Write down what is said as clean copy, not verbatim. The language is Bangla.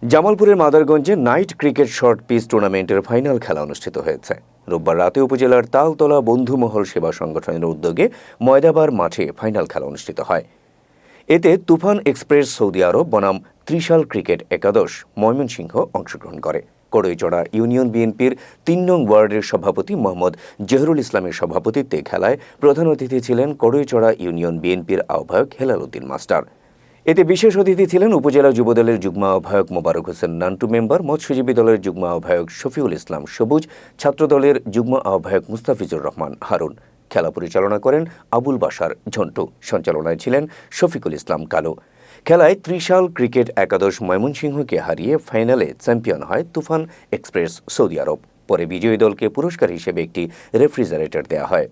জামালপুরের মাদারগঞ্জে নাইট ক্রিকেট শর্ট পিচ টুর্নামেন্টের ফাইনাল খেলা অনুষ্ঠিত হয়েছে। রোববার রাতে উপজেলার তালতলা বন্ধুমহল সেবা সংগঠনের উদ্যোগে ময়দাবার মাঠে ফাইনাল খেলা অনুষ্ঠিত হয়। এতে তুফান এক্সপ্রেস সৌদি আরব বনাম ত্রিশাল ক্রিকেট একাদশ ময়মনসিংহ অংশগ্রহণ করে। কড়ইচড়া ইউনিয়ন বিএনপির ৩ নং ওয়ার্ডের সভাপতি মোহাম্মদ জহুরুল ইসলামের সভাপতিত্বে খেলায় প্রধান অতিথি ছিলেন কড়ইচড়া ইউনিয়ন বিএনপির আহ্বায়ক হেলাল উদ্দিন মাস্টার। এতে বিশেষ অতিথি ছিলেন উপজেলা যুবদলের যুগ্ম আহ্বায়ক মোবারক হোসেন নান্টু মেম্বার, মৎস্যজীবী দলের যুগ্ম আহ্বায়ক শফিউল ইসলাম সবুজ, ছাত্রদলের যুগ্ম আহ্বায়ক মুস্তাফিজুর রহমান হারুন। খেলা পরিচালনা করেন আবুল বাশার ঝন্টু, সঞ্চালনায় ছিলেন শফিকুল ইসলাম কালু। খেলায় ত্রিশাল ক্রিকেট একাদশ ময়মনসিংহকে হারিয়ে ফাইনালে চ্যাম্পিয়ন হয় তুফান এক্সপ্রেস সৌদি আরব। পরে বিজয়ী দলকে পুরস্কার হিসেবে একটি রেফ্রিজারেটর দেওয়া হয়।